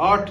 8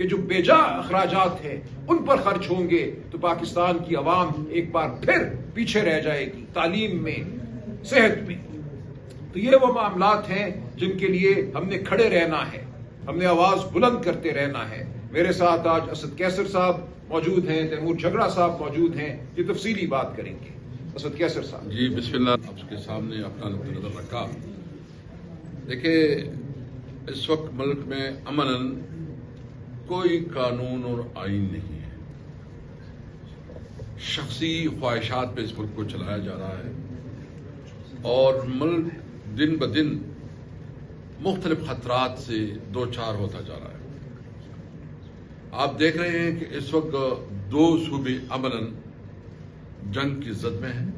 کہ جو بیجا اخراجات ہیں ان پر خرچ ہوں گے تو پاکستان کی عوام ایک بار پھر پیچھے رہ جائے گی، تعلیم میں، صحت میں۔ تو یہ وہ معاملات ہیں جن کے لیے ہم نے کھڑے رہنا ہے، ہم نے آواز بلند کرتے رہنا ہے۔ میرے ساتھ آج اسد کیسر صاحب موجود ہیں، تیمور جھگڑا صاحب موجود ہیں، یہ تفصیلی بات کریں گے۔ اسد کیسر صاحب جی بسم اللہ۔ آپ کے سامنے اپنا نقطہ نظر رکھا۔ دیکھیں، اس وقت ملک میں امن کوئی قانون اور آئین نہیں ہے، شخصی خواہشات پہ اس ملک کو چلایا جا رہا ہے، اور ملک دن بدن مختلف خطرات سے دوچار ہوتا جا رہا ہے۔ آپ دیکھ رہے ہیں کہ اس وقت دو صوبے امن جنگ کی زد میں ہیں،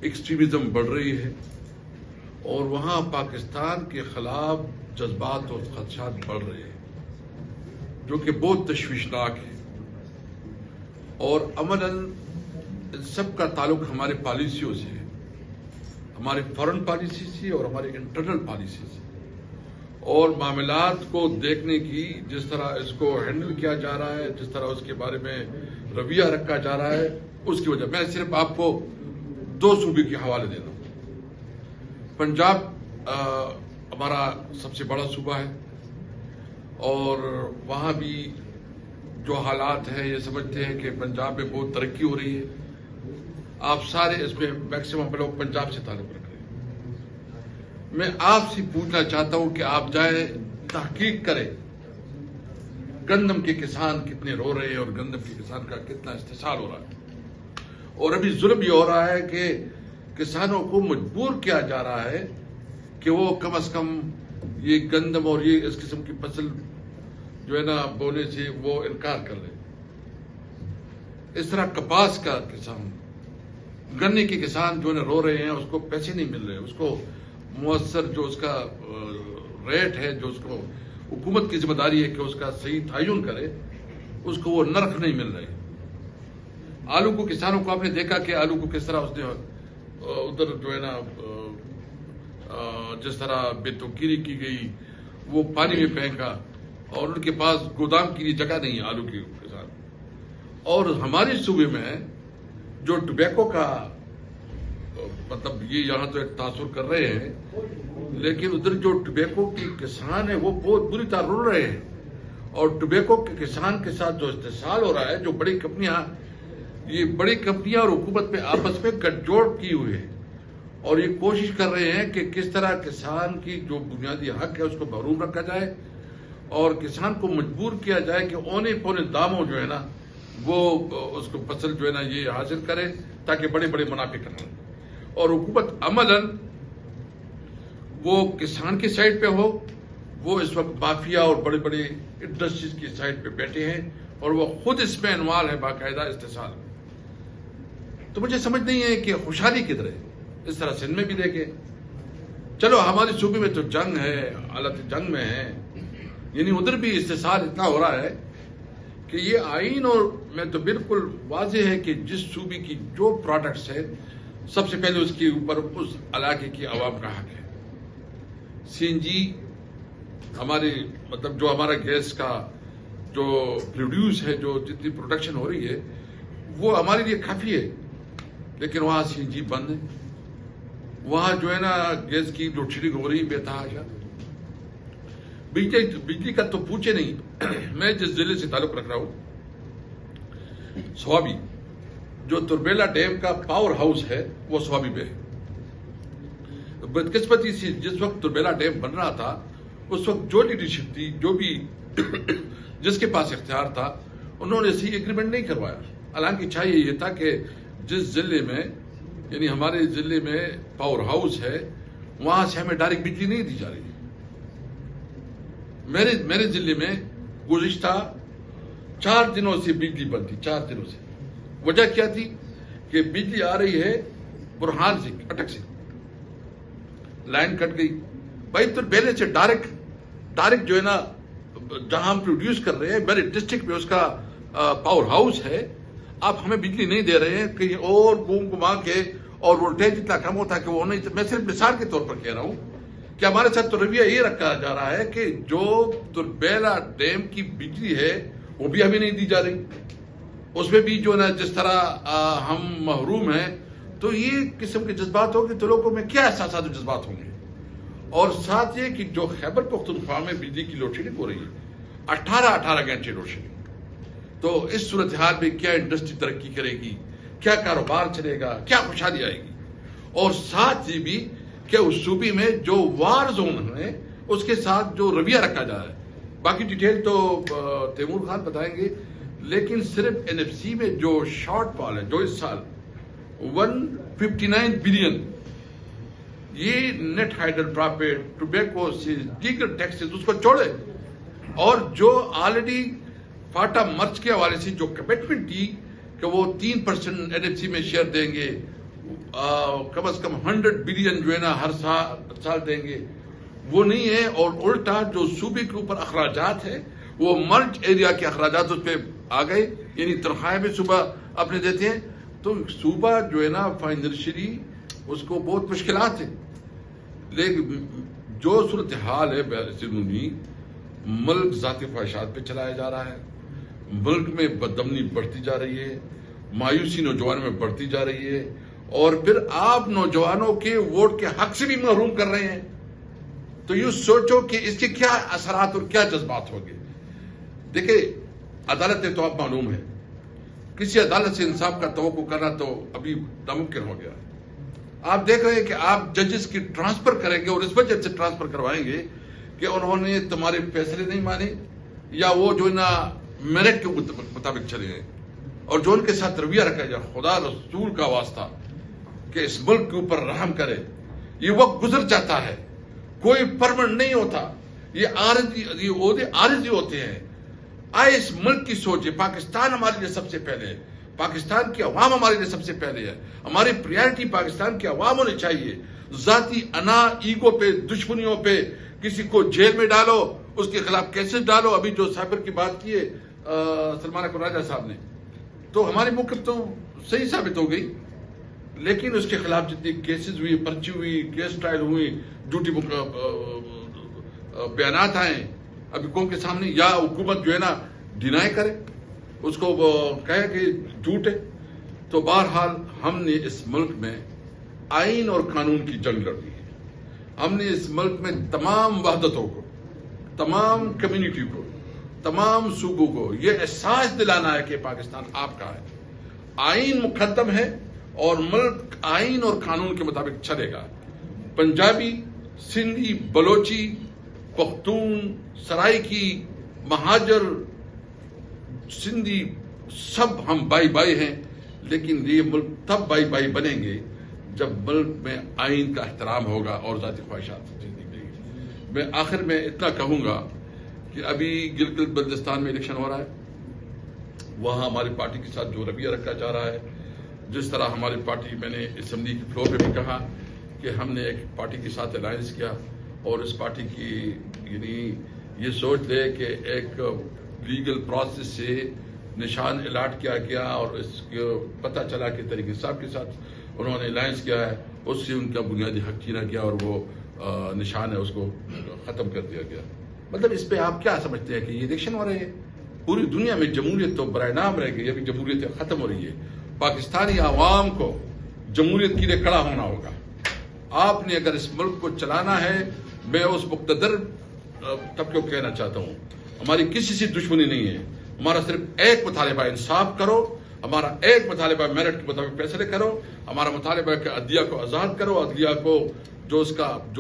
ایکسٹریمزم بڑھ رہی ہے، اور وہاں پاکستان کے خلاف جذبات اور خدشات بڑھ رہے ہیں، جو کہ بہت تشویشناک ہے۔ اور امن سب کا تعلق ہمارے پالیسیوں سے ہے، ہماری فارن پالیسی سے اور ہماری انٹرنل پالیسی سے، اور معاملات کو دیکھنے کی جس طرح اس کو ہینڈل کیا جا رہا ہے، جس طرح اس کے بارے میں رویہ رکھا جا رہا ہے، اس کی وجہ میں صرف آپ کو دو صوبے کے حوالے دے رہا ہوں۔ پنجاب ہمارا سب سے بڑا صوبہ ہے، اور وہاں بھی جو حالات ہیں یہ سمجھتے ہیں کہ پنجاب میں بہت ترقی ہو رہی ہے۔ آپ سارے اس میں میکسیمم لوگ پنجاب سے تعلق رکھ رہے ہیں۔ میں آپ سے پوچھنا چاہتا ہوں کہ آپ جائیں تحقیق کریں، گندم کے کسان کتنے رو رہے ہیں اور گندم کے کسان کا کتنا استحصال ہو رہا ہے، اور ابھی ظلم یہ ہو رہا ہے کہ کسانوں کو مجبور کیا جا رہا ہے کہ وہ کم از کم یہ گندم اور یہ اس قسم کی فصل جو ہے نا بونے سے وہ انکار کر لیں۔ اس طرح کپاس کا کسان، گنے کے کسان جو ہے رو رہے ہیں، اس کو پیسے نہیں مل رہے، اس کو مؤثر جو اس کا ریٹ ہے، جو اس کو حکومت کی ذمہ داری ہے کہ اس کا صحیح تعین کرے، اس کو وہ نرخ نہیں مل رہے۔ آلو کو کسانوں کو آپ نے دیکھا کہ آلو کو کس طرح اس نے ادھر جو ہے نا جس طرح بے توقیری کی گئی، وہ پانی میں پھینکا، اور ان کے پاس گودام کے لیے جگہ نہیں ہے آلو کے کسان۔ اور ہمارے صوبے میں جو ٹوبیکو کا مطلب یہ یہاں تو ایک تاثر کر رہے ہیں، لیکن ادھر جو ٹوبیکو کی کسان ہیں وہ بہت بری طرح رول رہے ہیں، اور ٹوبیکو کے کسان کے ساتھ جو استحصال ہو رہا ہے، جو بڑی کمپنیاں اور حکومت میں آپس میں گٹھ جوڑ کی ہوئی ہے، اور یہ کوشش کر رہے ہیں کہ کس طرح کسان کی جو بنیادی حق ہے اس کو محروم رکھا جائے، اور کسان کو مجبور کیا جائے کہ اونے پونے داموں جو ہے نا وہ اس کو فصل جو ہے نا یہ حاصل کرے، تاکہ بڑے بڑے منافع کریں۔ اور حکومت عملاً وہ کسان کی سائڈ پہ ہو، وہ اس وقت مافیا اور بڑے بڑے انڈسٹریز کی سائڈ پہ بیٹھے ہیں، اور وہ خود اس میں انوالو ہے باقاعدہ استحصال۔ تو مجھے سمجھ نہیں ہے کہ خوشحالی کدھر ہے۔ اس طرح سندھ میں بھی دیکھیں، چلو ہمارے صوبے میں تو جنگ ہے، حالت جنگ میں ہے، یعنی ادھر بھی استحصال اتنا ہو رہا ہے کہ یہ آئین اور میں تو بالکل واضح ہے کہ جس صوبے کی جو پروڈکٹس ہے سب سے پہلے اس کے اوپر اس علاقے کی عوام کا حق ہے۔ سی این جی ہمارے مطلب جو ہمارا گیس کا جو پروڈیوس ہے، جو جتنی پروڈکشن ہو رہی ہے وہ ہمارے لیے کافی ہے، لیکن وہاں سی این جی بند ہے، وہاں جو ہے نا گیس کی لوڈ شیڈنگ ہو رہی بے تحاشا۔ بجلی کا تو پوچھے نہیں۔ میں جس ضلع سے تعلق رکھ رہا ہوں، سوابی، جو تربیلا ڈیم کا پاور ہاؤس ہے وہ سوابی پہ ہے۔ بدقسمتی سے جس وقت تربیلا ڈیم بن رہا تھا اس وقت جو لیڈرشپ تھی، جو بھی جس کے پاس اختیار تھا، انہوں نے صحیح ایگریمنٹ نہیں کروایا۔ حالانکہ چاہیے یہ تھا کہ جس ضلع میں یعنی ہمارے ضلع میں پاور ہاؤس ہے وہاں سے ہمیں ڈائریکٹ بجلی نہیں دی جا رہی ہے۔ میرے ضلع میں گزشتہ 4 دنوں سے بجلی بند تھی، 4 دنوں سے۔ وجہ کیا تھی کہ بجلی آ رہی ہے برہان سے، اٹک سے، لائن کٹ گئی۔ بھائی تو پہلے سے ڈائریکٹ جو ہے نا جہاں ہم پروڈیوس کر رہے ہیں میرے ڈسٹرکٹ میں اس کا پاور ہاؤس ہے، آپ ہمیں بجلی نہیں دے رہے ہیں، کہیں اور گھما کے، اور وولٹیج اتنا کم ہوتا ہے کہ وہ نہیں۔ میں صرف مثال کے طور پر کہہ رہا ہوں کہ ہمارے ساتھ تو رویہ یہ رکھا جا رہا ہے کہ جو تربیلا ڈیم کی بجلی ہے وہ بھی ہمیں نہیں دی جا رہی، اس میں بھی جو نا جس طرح ہم محروم ہیں، تو یہ قسم کے جذبات ہوں گے تو لوگوں میں کیا احساسات و جذبات ہوں گے؟ اور ساتھ یہ کہ جو خیبر پختونخوا میں بجلی کی لوڈ شیڈنگ ہو رہی ہے 18 گھنٹے لوڈ شیڈنگ، تو اس صورتحال میں کیا انڈسٹری ترقی کرے گی، کیا کاروبار چلے گا، کیا خوشحالی آئے گی؟ اور ساتھ یہ بھی کہ اس صوبے میں جو وار زون ہے اس کے ساتھ جو رویہ رکھا جا رہا ہے، باقی ڈیٹیل تو تیمور خان بتائیں گے، لیکن صرف NFC میں جو شارٹ فال ہے جو اس سال 159 بلین، یہ نیٹ ہائیڈرل پرافٹ، ٹوبیکو سے دیگر ٹیکسز اس کو چھوڑے، اور جو آلریڈی فاٹا مرچ کے حوالے سے جو کمٹمنٹ دی کہ وہ 3% NFC میں شیئر دیں گے، کم از کم 100 بلین جو ہے نا ہر سال دیں گے، وہ نہیں ہے، اور الٹا جو صوبے کے اوپر اخراجات ہے وہ مرج ایریا کے اخراجات اس پہ آ گئے، یعنی تنخواہیں بھی صوبہ اپنے دیتے ہیں، تو صوبہ جو ہے نا فائنینشلی اس کو بہت مشکلات ہیں۔ لیکن جو صورتحال ہے بیرونی ملک ذاتی خواہشات پہ چلایا جا رہا ہے، ملک میں بدامنی بڑھتی جا رہی ہے، مایوسی نوجوانوں میں بڑھتی جا رہی ہے، اور پھر آپ نوجوانوں کے ووٹ کے حق سے بھی محروم کر رہے ہیں، تو یہ سوچو کہ اس کے کیا اثرات اور کیا جذبات ہوں گے۔ دیکھیں عدالت تو آپ معلوم ہے، کسی عدالت سے انصاف کا توقع کرنا تو ابھی ناممکن ہو گیا۔ آپ دیکھ رہے ہیں کہ آپ ججز کی ٹرانسفر کریں گے اور اس وجہ سے ٹرانسفر کروائیں گے کہ انہوں نے تمہارے فیصلے نہیں مانے، یا وہ جو نا میرٹ کے مطابق چلے ہیں، اور جو ان کے ساتھ رویہ رکھا جائے، خدا رسول کا واسطہ کہ اس ملک کے اوپر رحم کرے، یہ وقت گزر جاتا ہے، کوئی پرمنٹ نہیں ہوتا، یہ عہدے عارضی ہوتے ہیں۔ آئے اس ملک کی سوچے، پاکستان ہمارے لیے سب سے پہلے ہے، پاکستان کی عوام ہمارے لیے سب سے پہلے ہے، ہماری پریارٹی پاکستان کی عوام ہونی چاہیے۔ ذاتی انا ایگو پہ، دشمنیوں پہ، کسی کو جیل میں ڈالو، اس کے خلاف کیسز ڈالو، ابھی جو سائبر کی بات کی ہے سلمان اکبر راجہ صاحب نے، تو ہماری موقف تو صحیح ثابت ہو گئی، لیکن اس کے خلاف جتنی کیسز ہوئی، پرچی ہوئی، کیس ٹرائل ہوئی، جھوٹی بیانات آئے ابھی قوم کے سامنے، یا حکومت جو ہے نا ڈینائی کرے، اس کو کہے کہ جھوٹ ہے، تو بہرحال ہم نے اس ملک میں آئین اور قانون کی جنگ لڑی ہے۔ ہم نے اس ملک میں تمام وحدتوں کو، تمام کمیونٹی کو، تمام صوبوں کو یہ احساس دلانا ہے کہ پاکستان آپ کا ہے، آئین مقدم ہے، اور ملک آئین اور قانون کے مطابق چلے گا۔ پنجابی، سندھی، بلوچی، پختون، سرائکی، مہاجر، سندھی، سب ہم بھائی بھائی ہیں، لیکن یہ ملک تب بھائی بھائی بنیں گے جب ملک میں آئین کا احترام ہوگا اور ذاتی خواہشات سے زندگی نہیں گی۔ میں آخر میں اتنا کہوں گا کہ ابھی گلگت بلتستان میں الیکشن ہو رہا ہے، وہاں ہماری پارٹی کے ساتھ جو رویہ رکھا جا رہا ہے، جس طرح ہماری پارٹی، میں نے اسمبلی کی فلور پہ بھی کہا کہ ہم نے ایک پارٹی کے ساتھ الائنس کیا، اور اس پارٹی کی یعنی یہ سوچ لے کہ ایک لیگل پروسیس سے نشان الاٹ کیا گیا، اور اس کو پتہ چلا کہ طریقے صاحب کے ساتھ انہوں نے الائنس کیا ہے، اس سے ان کا بنیادی حق چھینا گیا، اور وہ نشان ہے اس کو ختم کر دیا گیا۔ مطلب اس پہ آپ کیا سمجھتے ہیں کہ یہ الیکشن ہو رہے ہیں؟ پوری دنیا میں جمہوریت تو برائے نام رہ گئی، ابھی جمہوریت ختم ہو رہی ہے۔ پاکستانی عوام کو جمہوریت کے لیے کھڑا ہونا ہوگا۔ آپ نے اگر اس ملک کو چلانا ہے، میں اس مقتدر طبقے کو کہنا چاہتا ہوں، ہماری کسی سے دشمنی نہیں ہے، ہمارا صرف ایک مطالبہ انصاف کرو، ہمارا ایک مطالبہ میرٹ کے مطابق فیصلے کرو، ہمارا مطالبہ ہے کہ عدلیہ کو آزاد کرو، عدلیہ کو جو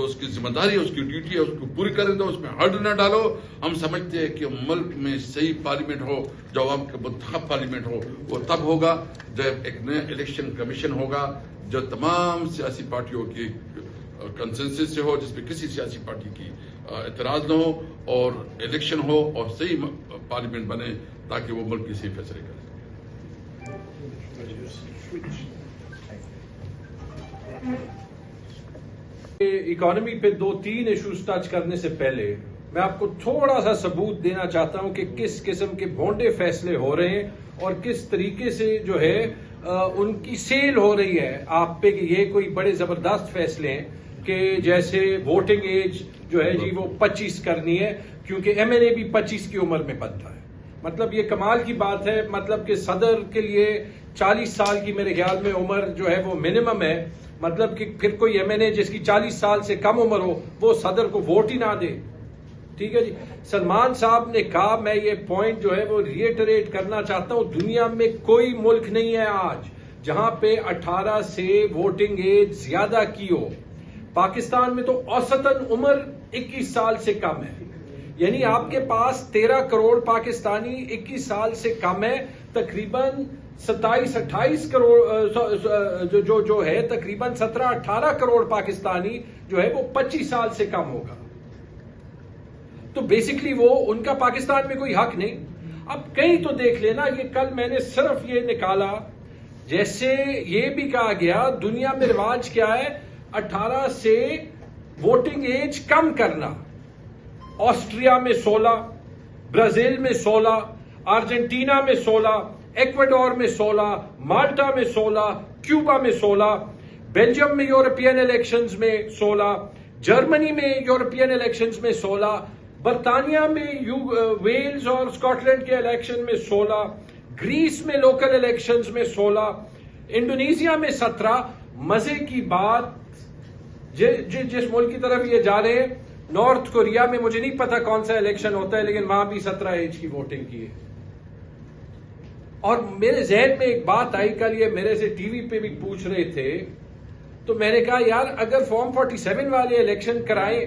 اس کی ذمہ داری ہے، اس کی ڈیوٹی ہے، اس کو پوری کرنے دو، اس میں حرج نہ ڈالو۔ ہم سمجھتے ہیں کہ ملک میں صحیح پارلیمنٹ ہو، جو عوام کا منتخب پارلیمنٹ ہو، وہ تب ہوگا جب ایک نیا الیکشن کمیشن ہوگا جو تمام سیاسی پارٹیوں کی کنسنسس سے ہو، جس پہ کسی سیاسی پارٹی کی اعتراض نہ ہو، اور الیکشن ہو اور صحیح پارلیمنٹ بنے تاکہ وہ ملک کی صحیح فیصلے کرے۔ اکانومی پہ 2-3 ایشوز ٹچ کرنے سے پہلے میں آپ کو تھوڑا سا ثبوت دینا چاہتا ہوں کہ کس قسم کے بھونڈے فیصلے ہو رہے ہیں، اور کس طریقے سے جو ہے ان کی سیل ہو رہی ہے آپ پہ کہ یہ کوئی بڑے زبردست فیصلے ہیں، کہ جیسے ووٹنگ ایج جو ہے جی وہ 25 کرنی ہے، کیونکہ ایم این اے بھی 25 کی عمر میں بنتا ہے. مطلب یہ کمال کی بات ہے، مطلب کہ صدر کے لیے 40 سال کی میرے خیال میں عمر جو ہے وہ منیمم ہے. مطلب کہ پھر کوئی ایم این اے جس کی 40 سال سے کم عمر ہو وہ صدر کو ووٹ ہی نہ دے. ٹھیک ہے جی. سلمان صاحب نے کہا، میں یہ پوائنٹ جو ہے وہ ریٹریٹ کرنا چاہتا ہوں، دنیا میں کوئی ملک نہیں ہے آج جہاں پہ 18 سے ووٹنگ ایج زیادہ کی ہو. پاکستان میں تو اوسطاً عمر 21 سال سے کم ہے. یعنی آپ کے پاس 13 کروڑ پاکستانی 21 سال سے کم ہے. تقریباً 27-28 کروڑ جو ہے تقریباً 17-18 کروڑ پاکستانی جو ہے وہ 25 سال سے کم ہوگا. تو بیسکلی وہ ان کا پاکستان میں کوئی حق نہیں. اب کہیں تو دیکھ لینا، یہ کل میں نے صرف یہ نکالا، جیسے یہ بھی کہا گیا دنیا میں رواج کیا ہے 18 سے ووٹنگ ایج کم کرنا. آسٹریا میں 16، برازیل میں 16، ارجنٹینا میں 16، ایکواڈور میں 16، مالٹا میں 16، کیوبا میں 16، بیلجیم میں یورپین الیکشنز میں 16، جرمنی میں یورپین الیکشنز میں 16، برطانیہ میں ویلز اور اسکاٹ لینڈ کے الیکشن میں 16، گریس میں لوکل الیکشنز میں 16، انڈونیشیا میں 17۔ مزے کی بات، جس ملک کی طرف یہ جا رہے ہیں، نارتھ کوریا میں مجھے نہیں پتا کون سا الیکشن ہوتا ہے، لیکن وہاں بھی 17 ایج کی ووٹنگ کی ہے۔ اور میرے ذہن میں ایک بات آئی، کل یہ میرے سے ٹی وی پہ بھی پوچھ رہے تھے، تو میں نے کہا یار اگر فارم 47 والے الیکشن کرائیں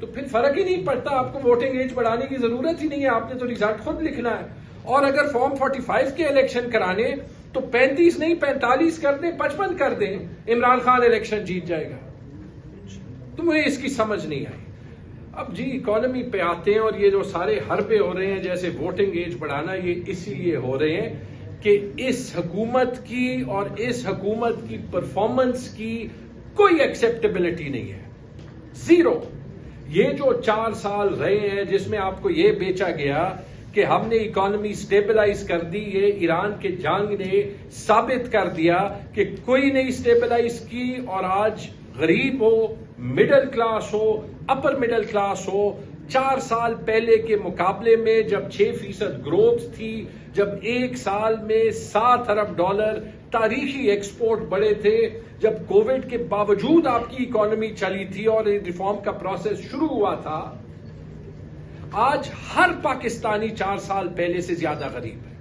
تو پھر فرق ہی نہیں پڑتا، آپ کو ووٹنگ ایج بڑھانے کی ضرورت ہی نہیں ہے، آپ نے تو ریزلٹ خود لکھنا ہے۔ اور اگر فارم 45 کے الیکشن کرانے تو 35 نہیں 45 کر دیں، 55 کر دیں، عمران خان الیکشن جیت جائے گا۔ تو مجھے اس کی سمجھ نہیں آئی۔ اب جی اکانومی پہ آتے ہیں، اور یہ جو سارے حربے ہو رہے ہیں جیسے ووٹنگ ایج بڑھانا، یہ اسی لیے ہو رہے ہیں کہ اس حکومت کی اور اس حکومت کی پرفارمنس کی کوئی ایکسیپٹیبلٹی نہیں ہے، زیرو۔ یہ جو 4 سال رہے ہیں جس میں آپ کو یہ بیچا گیا کہ ہم نے اکانومی سٹیبلائز کر دی، یہ ایران کے جنگ نے ثابت کر دیا کہ کوئی نہیں سٹیبلائز کی، اور آج غریب ہو، مڈل کلاس ہو، اپر مڈل کلاس ہو، 4 سال پہلے کے مقابلے میں جب 6% گروتھ تھی، جب ایک سال میں $7 ارب تاریخی ایکسپورٹ بڑھے تھے، جب کووڈ کے باوجود آپ کی اکانومی چلی تھی اور ریفارم کا پروسیس شروع ہوا تھا، آج ہر پاکستانی 4 سال پہلے سے زیادہ غریب ہے۔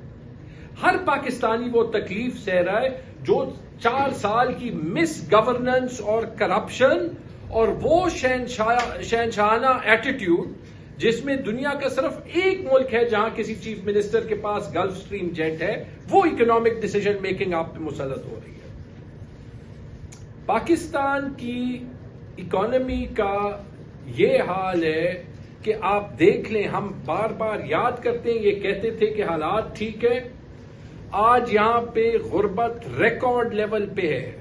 ہر پاکستانی وہ تکلیف سہ رہا ہے جو 4 سال کی مس گورننس اور کرپشن اور وہ شہنشاہانہ ایٹیٹیوڈ جس میں دنیا کا صرف ایک ملک ہے جہاں کسی چیف منسٹر کے پاس گلف سٹریم جیٹ ہے، وہ اکنامک ڈیسیجن میکنگ آپ پہ مسلط ہو رہی ہے۔ پاکستان کی اکانومی کا یہ حال ہے کہ آپ دیکھ لیں، ہم بار بار یاد کرتے ہیں، یہ کہتے تھے کہ حالات ٹھیک ہے، آج یہاں پہ غربت ریکارڈ لیول پہ ہے۔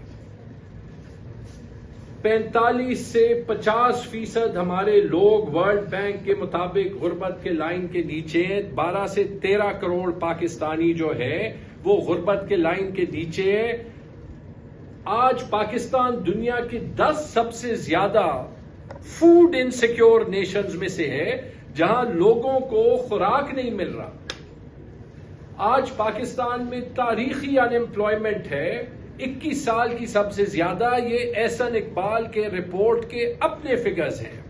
45 سے 50% ہمارے لوگ ورلڈ بینک کے مطابق غربت کے لائن کے نیچے ہیں۔ 12 سے 13 کروڑ پاکستانی جو ہے وہ غربت کے لائن کے نیچے ہے۔ آج پاکستان دنیا کی 10 سب سے زیادہ فوڈ انسیکیور نیشنز میں سے ہے، جہاں لوگوں کو خوراک نہیں مل رہا۔ آج پاکستان میں تاریخی ان ایمپلائمنٹ ہے، 21 سال کی سب سے زیادہ۔ یہ احسن اقبال کے رپورٹ کے اپنے فگرز ہیں،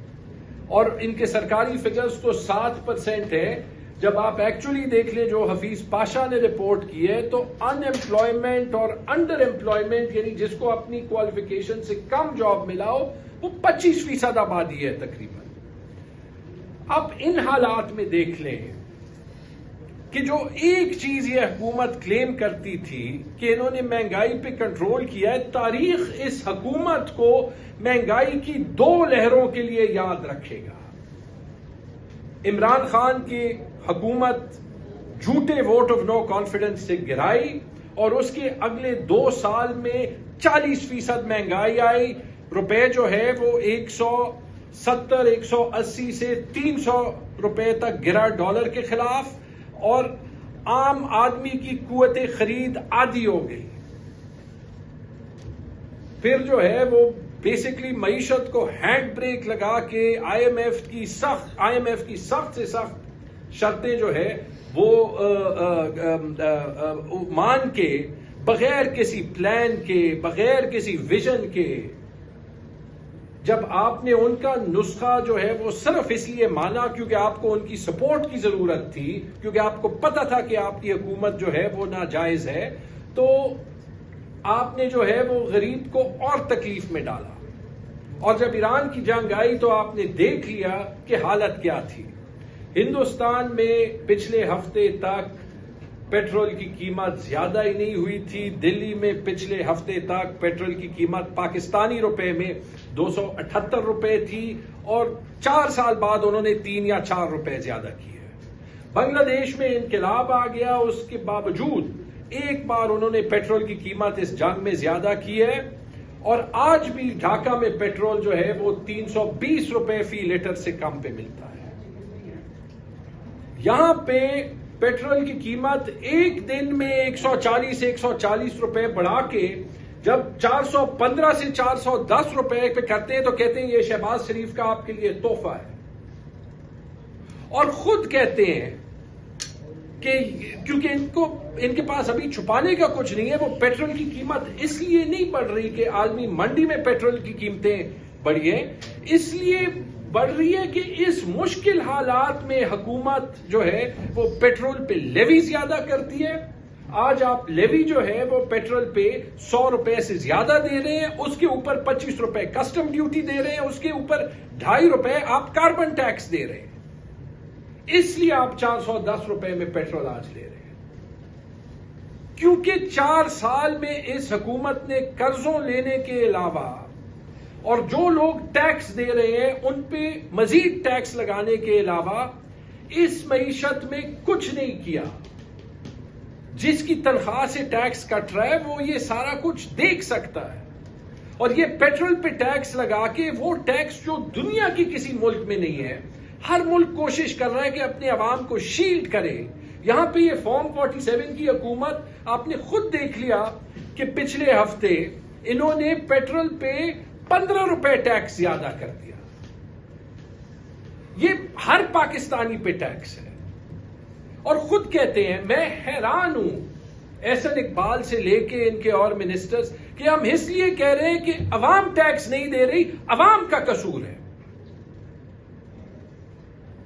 اور ان کے سرکاری فگرز تو 7% ہے۔ جب آپ ایکچولی دیکھ لیں جو حفیظ پاشا نے رپورٹ کی ہے، تو ان ایمپلائمنٹ اور انڈر ایمپلائمنٹ، یعنی جس کو اپنی کوالیفیکیشن سے کم جاب ملا ہو، وہ 25% آبادی ہے تقریباً۔ اب ان حالات میں دیکھ لیں کہ جو ایک چیز یہ حکومت کلیم کرتی تھی کہ انہوں نے مہنگائی پہ کنٹرول کیا ہے، تاریخ اس حکومت کو مہنگائی کی 2 لہروں کے لیے یاد رکھے گا۔ عمران خان کی حکومت جھوٹے ووٹ آف نو کانفیڈنس سے گرائی، اور اس کے اگلے 2 سال میں 40% مہنگائی آئی، روپے جو ہے وہ 170 180 سے 300 روپے تک گرا ڈالر کے خلاف، اور عام آدمی کی قوت خرید آدھی ہو گئی۔ پھر جو ہے وہ بیسکلی معیشت کو ہینڈ بریک لگا کے آئی ایم ایف کی سخت سے سخت شرطیں جو ہے وہ مان کے، بغیر کسی پلان کے، بغیر کسی ویژن کے، جب آپ نے ان کا نسخہ جو ہے وہ صرف اس لیے مانا کیونکہ آپ کو ان کی سپورٹ کی ضرورت تھی، کیونکہ آپ کو پتا تھا کہ آپ کی حکومت جو ہے وہ ناجائز ہے، تو آپ نے جو ہے وہ غریب کو اور تکلیف میں ڈالا. اور جب ایران کی جنگ آئی تو آپ نے دیکھ لیا کہ حالت کیا تھی. ہندوستان میں پچھلے ہفتے تک پیٹرول کی قیمت زیادہ ہی نہیں ہوئی تھی. دلی میں پچھلے ہفتے تک پیٹرول کی قیمت پاکستانی روپے میں 278 روپے تھی، اور 4 سال بعد انہوں نے 3 یا 4 روپے زیادہ کیے. بنگلہ دیش میں انقلاب آ گیا، اس کے باوجود ایک بار انہوں نے پیٹرول کی قیمت اس جنگ میں زیادہ کی ہے، اور آج بھی ڈھاکہ میں پیٹرول جو ہے وہ 320 روپے فی لیٹر سے کم پہ ملتا ہے. یہاں پہ پیٹرول کی قیمت ایک دن میں 140 روپے بڑھا کے جب 415 سے 410 روپے پہ کرتے ہیں تو کہتے ہیں یہ شہباز شریف کا آپ کے لیے تحفہ ہے. اور خود کہتے ہیں کہ کیونکہ ان کے پاس ابھی چھپانے کا کچھ نہیں ہے، وہ پیٹرول کی قیمت اس لیے نہیں بڑھ رہی کہ عالمی منڈی میں پیٹرول کی قیمتیں بڑھی ہیں، اس لیے بڑھ رہی ہے کہ اس مشکل حالات میں حکومت جو ہے وہ پیٹرول پہ لیوی زیادہ کرتی ہے. آج آپ لیوی جو ہے وہ پیٹرول پہ 100 روپے سے زیادہ دے رہے ہیں، اس کے اوپر 25 روپے کسٹم ڈیوٹی دے رہے ہیں، اس کے اوپر 2.5 روپے آپ کاربن ٹیکس دے رہے ہیں. اس لیے آپ 410 روپے میں پیٹرول آج لے رہے ہیں، کیونکہ 4 سال میں اس حکومت نے قرضوں لینے کے علاوہ اور جو لوگ ٹیکس دے رہے ہیں ان پہ مزید ٹیکس لگانے کے علاوہ اس معیشت میں کچھ نہیں کیا. جس کی تنخواہ سے ٹیکس کٹ رہا ہے وہ یہ سارا کچھ دیکھ سکتا ہے، اور یہ پیٹرول پہ ٹیکس لگا کے وہ ٹیکس جو دنیا کی کسی ملک میں نہیں ہے، ہر ملک کوشش کر رہا ہے کہ اپنے عوام کو شیلڈ کرے. یہاں پہ یہ فارم 47 کی حکومت آپ نے خود دیکھ لیا کہ پچھلے ہفتے انہوں نے پیٹرول پہ 15 روپے ٹیکس زیادہ کر دیا. یہ ہر پاکستانی پہ ٹیکس ہے، اور خود کہتے ہیں، میں حیران ہوں احسن اقبال سے لے کے ان کے اور منسٹرز، کہ ہم اس لیے کہہ رہے ہیں کہ عوام ٹیکس نہیں دے رہی، عوام کا قصور ہے.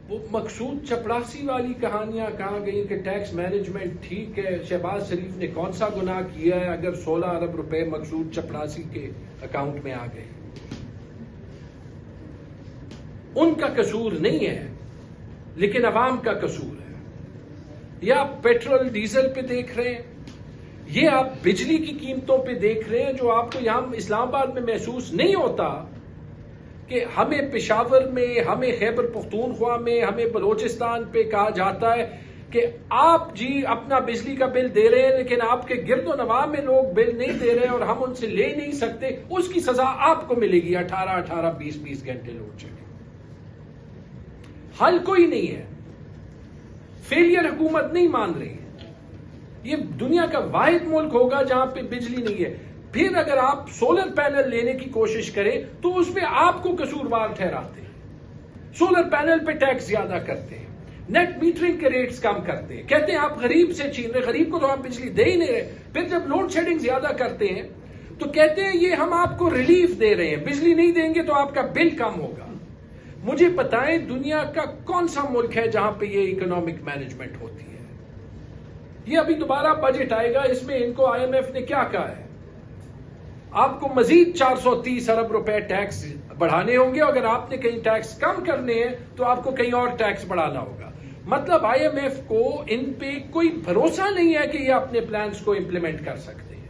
وہ مقصود چپڑاسی والی کہانیاں کہاں گئی کہ ٹیکس مینجمنٹ ٹھیک ہے. شہباز شریف نے کون سا گناہ کیا ہے اگر 16 ارب روپے مقصود چپڑاسی کے اکاؤنٹ میں آ گئے؟ ان کا قصور نہیں ہے، لیکن عوام کا قصور ہے. یہ آپ پیٹرول ڈیزل پہ دیکھ رہے ہیں، یہ آپ بجلی کی قیمتوں پہ دیکھ رہے ہیں، جو آپ کو یہاں اسلام آباد میں محسوس نہیں ہوتا کہ ہمیں پشاور میں، ہمیں خیبر پختونخوا میں، ہمیں بلوچستان پہ کہا جاتا ہے کہ آپ جی اپنا بجلی کا بل دے رہے ہیں لیکن آپ کے گرد و نواح میں لوگ بل نہیں دے رہے اور ہم ان سے لے نہیں سکتے، اس کی سزا آپ کو ملے گی 18 20 گھنٹے لوڈ شیڈنگ. حل کوئی نہیں ہے، فیلئر حکومت نہیں مان رہی ہے. یہ دنیا کا واحد ملک ہوگا جہاں پہ بجلی نہیں ہے. پھر اگر آپ سولر پینل لینے کی کوشش کریں تو اس میں آپ کو قصوروار ٹھہراتے ہیں، سولر پینل پہ ٹیکس زیادہ کرتے ہیں، نیٹ میٹرنگ کے ریٹس کم کرتے ہیں، کہتے ہیں آپ غریب سے چھین رہے، غریب کو تو آپ بجلی دے ہی نہیں رہے. پھر جب لوڈ شیڈنگ زیادہ کرتے ہیں تو کہتے ہیں یہ ہم آپ کو ریلیف دے رہے ہیں، بجلی نہیں دیں گے تو آپ کا بل کم ہوگا. مجھے بتائیں دنیا کا کون سا ملک ہے جہاں پہ یہ اکنامک مینجمنٹ ہوتی ہے؟ یہ ابھی دوبارہ بجٹ آئے گا، اس میں ان کو آئی ایم ایف نے کیا کہا ہے؟ آپ کو مزید 430 ارب روپے ٹیکس بڑھانے ہوں گے، اگر آپ نے کہیں ٹیکس کم کرنے ہیں تو آپ کو کہیں اور ٹیکس بڑھانا ہوگا. مطلب آئی ایم ایف کو ان پہ کوئی بھروسہ نہیں ہے کہ یہ اپنے پلانز کو امپلیمنٹ کر سکتے ہیں،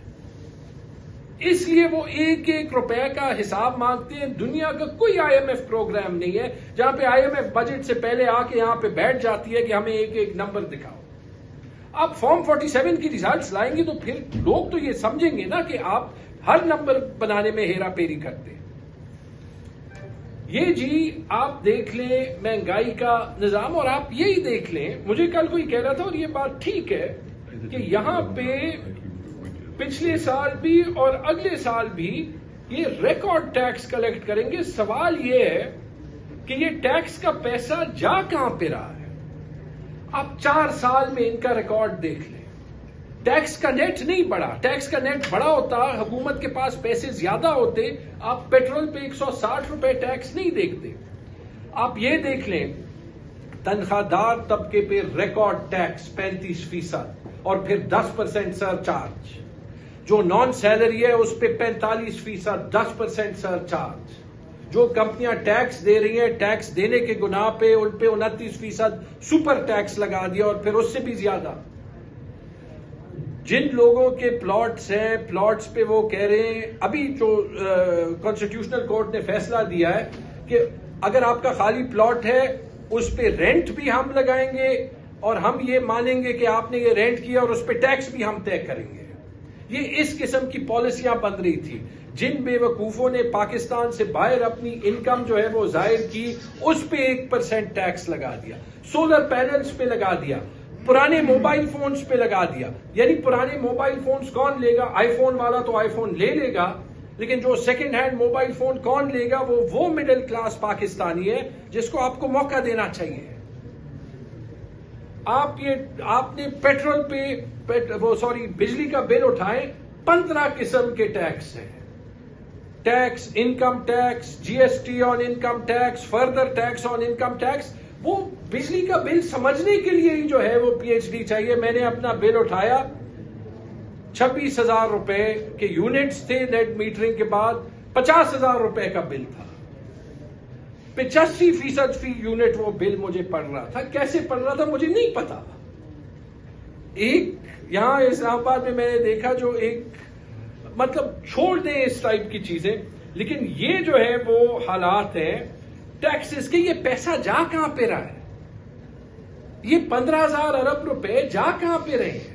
اس لیے وہ ایک روپے کا حساب مانگتے ہیں. دنیا کا کوئی آئی ایم ایف پروگرام نہیں ہے جہاں پہ آئی ایم ایف بجٹ سے پہلے آ کے یہاں پہ بیٹھ جاتی ہے کہ ہمیں ایک نمبر دکھاؤ. آپ فارم 47 کی ریزلٹس لائیں گے تو پھر لوگ تو یہ سمجھیں گے نا کہ آپ ہر نمبر بنانے میں ہیرا پھیری کرتے ہیں. یہ جی آپ دیکھ لیں مہنگائی کا نظام، اور آپ یہی دیکھ لیں، مجھے کل کوئی کہہ رہا تھا اور یہ بات ٹھیک ہے کہ یہاں پہ پچھلے سال بھی اور اگلے سال بھی یہ ریکارڈ ٹیکس کلیکٹ کریں گے. سوال یہ ہے کہ یہ ٹیکس کا پیسہ جا کہاں پہ رہا ہے؟ آپ 4 سال میں ان کا ریکارڈ دیکھ لیں. ٹیکس کا نیٹ نہیں بڑھا. ٹیکس کا نیٹ بڑا ہوتا، حکومت کے پاس پیسے زیادہ ہوتے، آپ پیٹرول پہ 160 روپے ٹیکس نہیں دیکھتے. آپ یہ دیکھ لیں تنخواہ دار طبقے پہ ریکارڈ ٹیکس 35% اور پھر 10% سر چارج. جو نان سیلری ہے اس پہ 45%، 10% سر چارج. جو کمپنیاں ٹیکس دے رہی ہیں ٹیکس دینے کے گناہ پہ ان پہ 29% سپر ٹیکس لگا دیا اور پھر اس سے بھی زیادہ. جن لوگوں کے پلاٹس ہیں پلاٹس پہ وہ کہہ رہے ہیں، ابھی جو کانسٹیٹیوشنل کورٹ نے فیصلہ دیا ہے کہ اگر آپ کا خالی پلاٹ ہے اس پہ رینٹ بھی ہم لگائیں گے اور ہم یہ مانیں گے کہ آپ نے یہ رینٹ کیا اور اس پہ ٹیکس بھی ہم طے کریں گے. یہ اس قسم کی پالیسیاں بن رہی تھی. جن بے وقوفوں نے پاکستان سے باہر اپنی انکم جو ہے وہ ظاہر کی اس پہ 1% ٹیکس لگا دیا، سولر پینلز پہ لگا دیا، پرانے موبائل فونز پہ لگا دیا. یعنی پرانے موبائل فونز کون لے گا؟ آئی فون والا تو آئی فون لے لے گا، لیکن جو سیکنڈ ہینڈ موبائل فون کون لے گا؟ وہ مڈل کلاس پاکستانی ہے جس کو آپ کو موقع دینا چاہیے. آپ نے پیٹرول پہ بجلی کا بل اٹھائیں، 15 قسم کے ٹیکس ہیں. Tax, income tax, G S T on income tax, further tax on income tax. وہ بجلی کا بل سمجھنے کے لیے ہی جو ہے وہ پی ایچ ڈی چاہیے. میں نے اپنا بل اٹھایا، 26,000 روپے کے یونٹس تھے نیٹ میٹرنگ کے بعد، 50,000 روپے کا بل تھا. 85% فی یونٹ وہ بل مجھے پڑ رہا تھا. کیسے پڑ رہا تھا مجھے نہیں پتا. ایک یہاں اسلام آباد میں نے دیکھا جو ایک مطلب چھوڑ دیں اس ٹائپ کی چیزیں، لیکن یہ جو ہے وہ حالات ہیں ٹیکسز کے. یہ پیسہ جا کہاں پہ رہا ہے؟ یہ 15,000 ارب روپے جا کہاں پہ رہے ہیں؟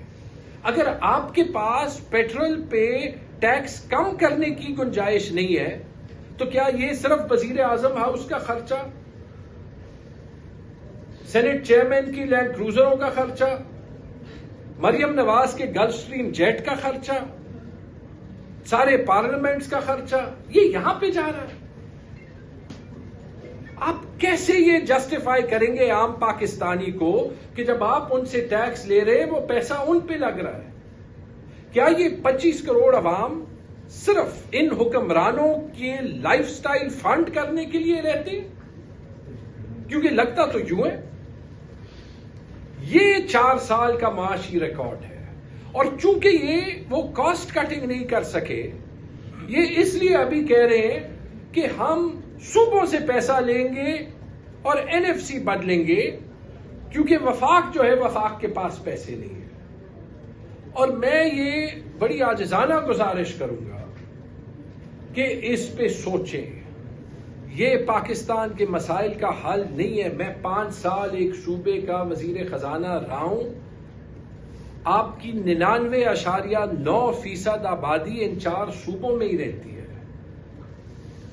اگر آپ کے پاس پیٹرول پہ ٹیکس کم کرنے کی گنجائش نہیں ہے تو کیا یہ صرف وزیر اعظم ہاؤس کا خرچہ، سینٹ چیئرمین کی لینڈ کروزروں کا خرچہ، مریم نواز کے گلف سٹریم جیٹ کا خرچہ، سارے پارلیمنٹس کا خرچہ یہ یہاں پہ جا رہا ہے؟ آپ کیسے یہ جسٹیفائی کریں گے عام پاکستانی کو کہ جب آپ ان سے ٹیکس لے رہے ہیں وہ پیسہ ان پہ لگ رہا ہے؟ کیا یہ 25 کروڑ عوام صرف ان حکمرانوں کے لائف سٹائل فنڈ کرنے کے لیے رہتے ہیں؟ کیونکہ لگتا تو یوں ہے. یہ 4 سال کا معاشی ریکارڈ ہے اور چونکہ یہ وہ کاسٹ کٹنگ نہیں کر سکے، یہ اس لیے ابھی کہہ رہے ہیں کہ ہم صوبوں سے پیسہ لیں گے اور این ایف سی بدلیں گے، کیونکہ وفاق جو ہے وفاق کے پاس پیسے نہیں ہے. اور میں یہ بڑی عاجزانہ گزارش کروں گا کہ اس پہ سوچیں. یہ پاکستان کے مسائل کا حل نہیں ہے. میں 5 سال ایک صوبے کا وزیر خزانہ رہا ہوں. آپ کی 99.9% آبادی ان 4 صوبوں میں ہی رہتی ہے.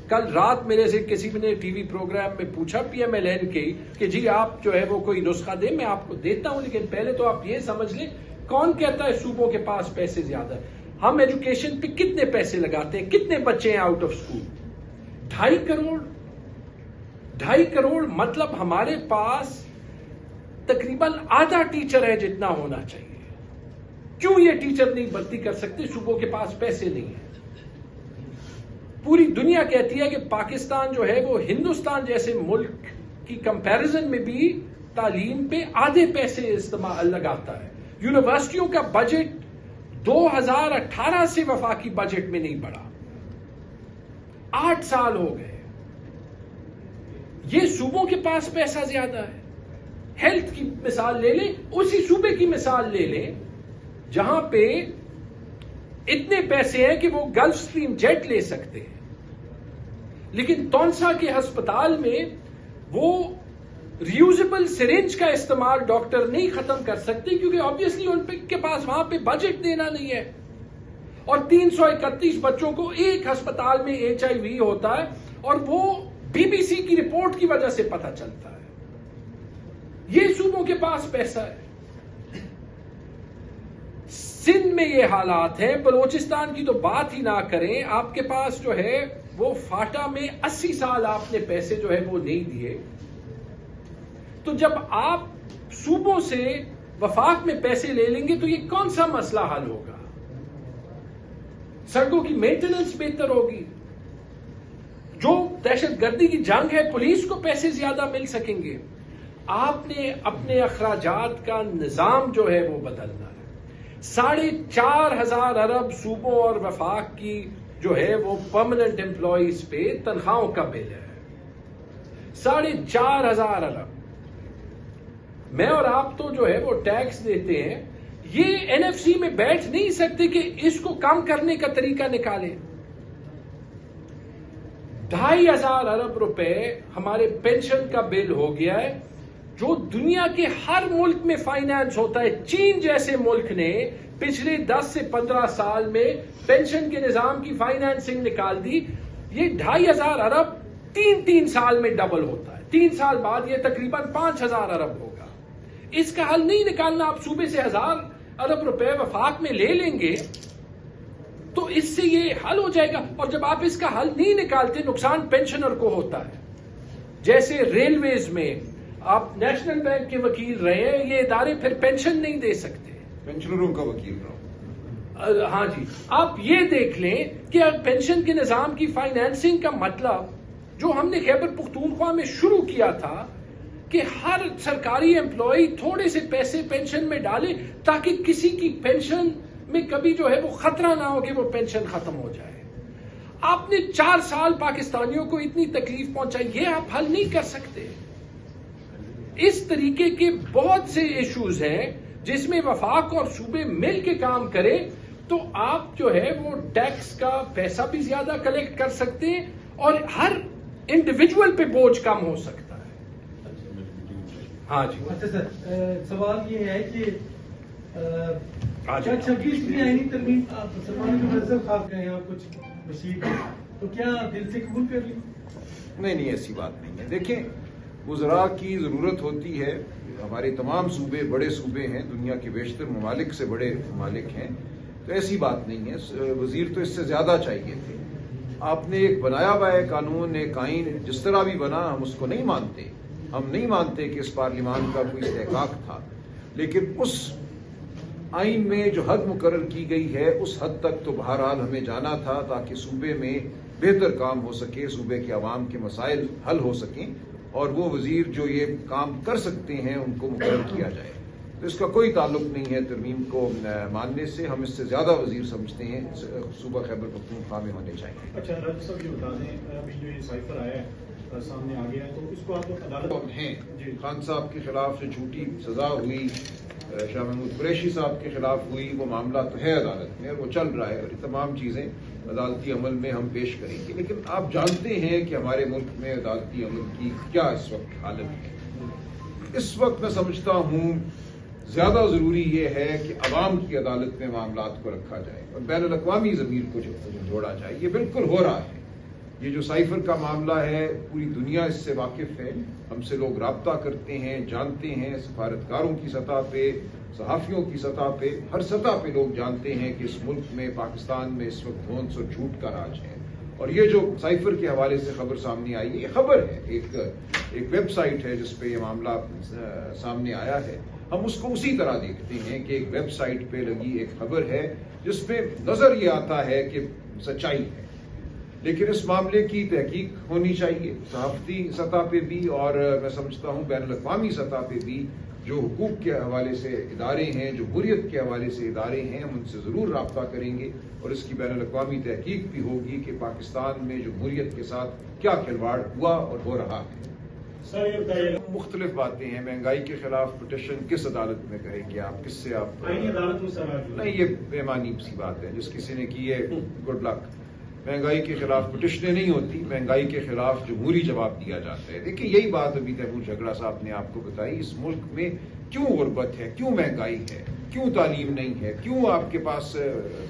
کل رات میرے سے کسی نے ٹی وی پروگرام میں پوچھا پی ایم ایل این کے کہ جی آپ جو ہے وہ کوئی نسخہ دیں. میں آپ کو دیتا ہوں، لیکن پہلے تو آپ یہ سمجھ لیں کون کہتا ہے صوبوں کے پاس پیسے زیادہ ہے. ہم ایجوکیشن پہ کتنے پیسے لگاتے ہیں؟ کتنے بچے ہیں آؤٹ آف اسکول؟ 2.5 کروڑ. مطلب ہمارے پاس تقریباً آدھا ٹیچر ہے جتنا ہونا چاہیے. کیوں یہ ٹیچر نہیں بھرتی کر سکتے؟ صوبوں کے پاس پیسے نہیں ہیں. پوری دنیا کہتی ہے کہ پاکستان جو ہے وہ ہندوستان جیسے ملک کی کمپیرزن میں بھی تعلیم پہ آدھے پیسے استعمال لگاتا ہے. یونیورسٹیوں کا بجٹ 2018 سے وفاقی بجٹ میں نہیں بڑھا. 8 سال ہو گئے. یہ صوبوں کے پاس پیسہ زیادہ ہے. ہیلتھ کی مثال لے لیں، اسی صوبے کی مثال لے لیں جہاں پہ اتنے پیسے ہیں کہ وہ گلف سٹریم جیٹ لے سکتے ہیں، لیکن تونسا کے ہسپتال میں وہ ریوزبل سرنج کا استعمال ڈاکٹر نہیں ختم کر سکتے کیونکہ آبویسلی ان کے پاس وہاں پہ بجٹ دینا نہیں ہے. اور 331 بچوں کو ایک ہسپتال میں HIV ہوتا ہے اور وہ BBC کی رپورٹ کی وجہ سے پتہ چلتا ہے. یہ صوبوں کے پاس پیسہ ہے. سندھ میں یہ حالات ہیں، بلوچستان کی تو بات ہی نہ کریں، آپ کے پاس جو ہے وہ فاٹا میں 80 سال آپ نے پیسے جو ہے وہ نہیں دیے. تو جب آپ صوبوں سے وفاق میں پیسے لے لیں گے تو یہ کون سا مسئلہ حل ہوگا؟ سڑکوں کی مینٹیننس بہتر ہوگی، جو دہشت گردی کی جنگ ہے پولیس کو پیسے زیادہ مل سکیں گے. آپ نے اپنے اخراجات کا نظام جو ہے وہ بدلنا ہے. 4,500 ارب صوبوں اور وفاق کی جو ہے وہ پرماننٹ امپلائیز پہ تنخواہوں کا بل ہے. 4,500 ارب. میں اور آپ تو جو ہے وہ ٹیکس دیتے ہیں. یہ NFC میں بیٹھ نہیں سکتے کہ اس کو کم کرنے کا طریقہ نکالیں. 2,500 ارب روپے ہمارے پینشن کا بل ہو گیا ہے، جو دنیا کے ہر ملک میں فائنانس ہوتا ہے. چین جیسے ملک نے پچھلے 10 سے 15 سال میں پینشن کے نظام کی فائنانسنگ نکال دی. یہ 2,500 ارب 3 سال میں ڈبل ہوتا ہے. 3 سال بعد یہ تقریباً 5,000 ارب ہوگا. اس کا حل نہیں نکالنا. آپ صوبے سے 1,000 ارب روپے وفاق میں لے لیں گے تو اس سے یہ حل ہو جائے گا. اور جب آپ اس کا حل نہیں نکالتے، نقصان پینشنر کو ہوتا ہے. جیسے ریلویز میں آپ نیشنل بینک کے وکیل رہے ہیں، یہ ادارے پھر پینشن نہیں دے سکتے. پینشنروں کا وکیل رہا. ہاں جی، آپ یہ دیکھ لیں کہ پینشن کے نظام کی فائنانسنگ کا مطلب جو ہم نے خیبر پختونخوا میں شروع کیا تھا کہ ہر سرکاری امپلائی تھوڑے سے پیسے پینشن میں ڈالے تاکہ کسی کی پینشن میں کبھی جو ہے وہ خطرہ نہ ہو کہ وہ پینشن ختم ہو جائے. آپ نے 4 سال پاکستانیوں کو اتنی تکلیف پہنچائی، یہ آپ حل نہیں کر سکتے. اس طریقے کے بہت سے ایشوز ہیں جس میں وفاق اور صوبے مل کے کام کرے تو آپ جو ہے وہ ٹیکس کا پیسہ بھی زیادہ کلیکٹ کر سکتے ہیں اور ہر انڈیویجول پہ بوجھ کم ہو سکتا ہے. ہاں جی. اچھا سر، سوال یہ ہے کہ کیا 26ویں آئینی ترمیم مسلمانوں کے مذہب خاص گئے ہیں اور کچھ مشیر تو کیا دل سے قبول کر لی؟ نہیں، ایسی بات نہیں ہے. دیکھیں، وزراء کی ضرورت ہوتی ہے. ہمارے تمام صوبے بڑے صوبے ہیں، دنیا کے بیشتر ممالک سے بڑے ممالک ہیں، تو ایسی بات نہیں ہے. وزیر تو اس سے زیادہ چاہیے تھے. آپ نے ایک بنایا ہوا ہے قانون، ایک آئین، جس طرح بھی بنا ہم اس کو نہیں مانتے. ہم نہیں مانتے کہ اس پارلیمان کا کوئی استحقاق تھا، لیکن اس آئین میں جو حد مقرر کی گئی ہے اس حد تک تو بہرحال ہمیں جانا تھا تاکہ صوبے میں بہتر کام ہو سکے، صوبے کے عوام کے مسائل حل ہو سکیں اور وہ وزیر جو یہ کام کر سکتے ہیں ان کو مقرر کیا جائے. تو اس کا کوئی تعلق نہیں ہے ترمیم کو ماننے سے. ہم اس سے زیادہ وزیر سمجھتے ہیں صوبہ خیبر پختونخوا میں ہونے چاہیے. اچھا راجہ صاحب یہ بتا دیں، ابھی جو یہ سائفر آیا ہے سامنے آ گیا ہے تو اس کو آپ عدالت ہیں خان صاحب کے خلاف جو جھوٹی سزا ہوئی، شاہ محمود قریشی صاحب کے خلاف ہوئی، وہ معاملہ تو ہے عدالت میں اور وہ چل رہا ہے اور یہ تمام چیزیں عدالتی عمل میں ہم پیش کریں گے. لیکن آپ جانتے ہیں کہ ہمارے ملک میں عدالتی عمل کی کیا اس وقت حالت ہے. اس وقت میں سمجھتا ہوں زیادہ ضروری یہ ہے کہ عوام کی عدالت میں معاملات کو رکھا جائے اور بین الاقوامی ضمیر کو جوڑا جائے. یہ بالکل ہو رہا ہے. یہ جو سائفر کا معاملہ ہے پوری دنیا اس سے واقف ہے. ہم سے لوگ رابطہ کرتے ہیں، جانتے ہیں، سفارتکاروں کی سطح پہ، صحافیوں کی سطح پہ، ہر سطح پہ لوگ جانتے ہیں کہ اس ملک میں پاکستان میں اس وقت دھونس اور جھوٹ کا راج ہے. اور یہ جو سائفر کے حوالے سے خبر سامنے آئی ہے، یہ خبر ہے، ایک ویب سائٹ ہے جس پہ یہ معاملہ سامنے آیا ہے. ہم اس کو اسی طرح دیکھتے ہیں کہ ایک ویب سائٹ پہ لگی ایک خبر ہے جس پہ نظر یہ آتا ہے کہ سچائی ہے. لیکن اس معاملے کی تحقیق ہونی چاہیے صحافتی سطح پہ بھی اور میں سمجھتا ہوں بین الاقوامی سطح پہ بھی. جو حقوق کے حوالے سے ادارے ہیں، جو حریت کے حوالے سے ادارے ہیں، ہم ان سے ضرور رابطہ کریں گے اور اس کی بین الاقوامی تحقیق بھی ہوگی کہ پاکستان میں جمہوریت کے ساتھ کیا کھلواڑ ہوا اور ہو رہا ہے. مختلف باتیں ہیں. مہنگائی کے خلاف پٹیشن کس عدالت میں کریں گے آپ؟ کس سے آپ؟ نہیں، یہ بے معنی سی بات ہے. جس کسی نے کی ہے گڈ لک. مہنگائی کے خلاف پٹیشنیں نہیں ہوتی، مہنگائی کے خلاف جمہوری جواب دیا جاتا ہے. دیکھیں یہی بات ابھی تیمور جھگڑا صاحب نے آپ کو بتائی. اس ملک میں کیوں غربت ہے، کیوں مہنگائی ہے، کیوں تعلیم نہیں ہے، کیوں آپ کے پاس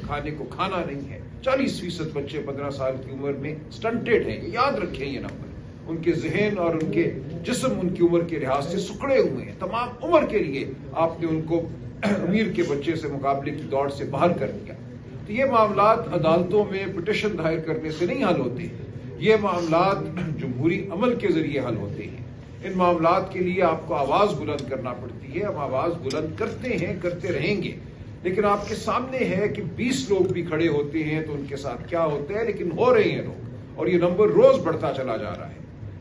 کھانے کو کھانا نہیں ہے. 40% بچے 15 سال کی عمر میں سٹنٹڈ ہیں. یاد رکھیں یہ نمبر. ان کے ذہن اور ان کے جسم ان کی عمر کے لحاظ سے سکڑے ہوئے ہیں. تمام عمر کے لیے آپ نے ان کو امیر کے بچے سے مقابلے کی دوڑ سے باہر کر دیا. تو یہ معاملات عدالتوں میں پٹیشن دائر کرنے سے نہیں حل ہوتے. یہ معاملات جمہوری عمل کے ذریعے حل ہوتے ہیں. ان معاملات کے لیے آپ کو آواز بلند کرنا پڑتی ہے. ہم آواز بلند کرتے ہیں, کرتے رہیں گے. لیکن آپ کے سامنے ہے کہ 20 لوگ بھی کھڑے ہوتے ہیں تو ان کے ساتھ کیا ہوتا ہے. لیکن ہو رہے ہیں لوگ, اور یہ نمبر روز بڑھتا چلا جا رہا ہے.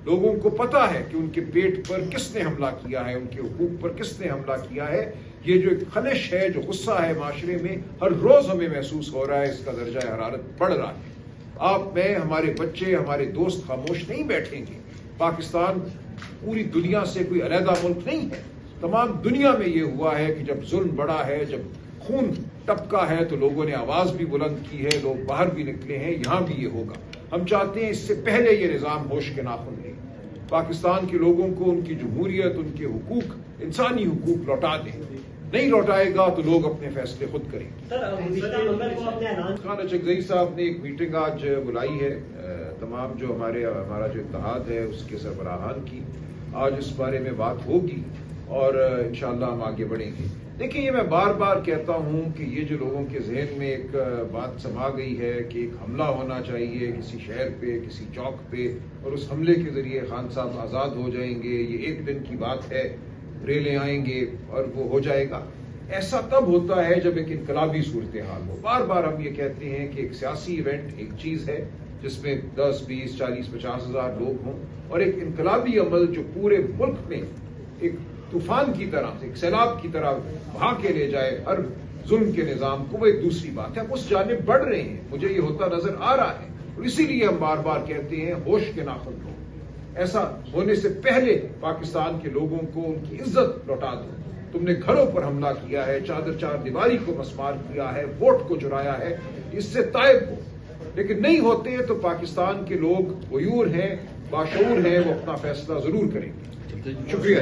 لوگوں کو پتا ہے کہ ان کے پیٹ پر کس نے حملہ کیا ہے, ان کے حقوق پر کس نے حملہ کیا ہے. یہ جو ایک خلش ہے, جو غصہ ہے معاشرے میں, ہر روز ہمیں محسوس ہو رہا ہے. اس کا درجہ حرارت بڑھ رہا ہے. آپ میں, ہمارے بچے, ہمارے دوست خاموش نہیں بیٹھیں گے. پاکستان پوری دنیا سے کوئی علیحدہ ملک نہیں ہے. تمام دنیا میں یہ ہوا ہے کہ جب ظلم بڑا ہے, جب خون ٹپکا ہے, تو لوگوں نے آواز بھی بلند کی ہے, لوگ باہر بھی نکلے ہیں. یہاں بھی یہ ہوگا. ہم چاہتے ہیں اس سے پہلے یہ نظام ہوش کے ناخن لے, پاکستان کے لوگوں کو ان کی جمہوریت, ان کے حقوق, انسانی حقوق لوٹا دیں. نہیں لوٹائے گا تو لوگ اپنے فیصلے خود کریں گے. خان اچکزئی صاحب نے ایک میٹنگ آج بلائی ہے, تمام جو ہمارا جو اتحاد ہے اس کے سربراہان کی. آج اس بارے میں بات ہوگی اور انشاءاللہ ہم آگے بڑھیں گے. دیکھیں, یہ میں بار بار کہتا ہوں کہ یہ جو لوگوں کے ذہن میں ایک بات سما گئی ہے کہ ایک حملہ ہونا چاہیے کسی شہر پہ, کسی چوک پہ, اور اس حملے کے ذریعے خان صاحب آزاد ہو جائیں گے, یہ ایک دن کی بات ہے, ریلیں آئیں گے اور وہ ہو جائے گا. ایسا تب ہوتا ہے جب ایک انقلابی صورتحال ہو. بار بار ہم یہ کہتے ہیں کہ ایک سیاسی ایونٹ ایک چیز ہے جس میں 10, 20, 40, 50 ہزار لوگ ہوں, اور ایک انقلابی عمل جو پورے ملک میں ایک طوفان کی طرح, ایک سیلاب کی طرح بہا کے لے جائے ہر ظلم کے نظام کو, وہ ایک دوسری بات ہے. ہم اس جانب بڑھ رہے ہیں, مجھے یہ ہوتا نظر آ رہا ہے, اور اسی لیے ہم بار بار کہتے ہیں ہوش کے ناخن لو. ایسا ہونے سے پہلے پاکستان کے لوگوں کو ان کی عزت لوٹا دو. تم نے گھروں پر حملہ کیا ہے, چار دیواری کو مسمار کیا ہے, ووٹ کو چرایا ہے, اس سے تائب ہو. لیکن نہیں ہوتے ہیں تو پاکستان کے لوگ غیور ہیں, باشعور ہیں, وہ اپنا فیصلہ ضرور کریں گے. شکریہ.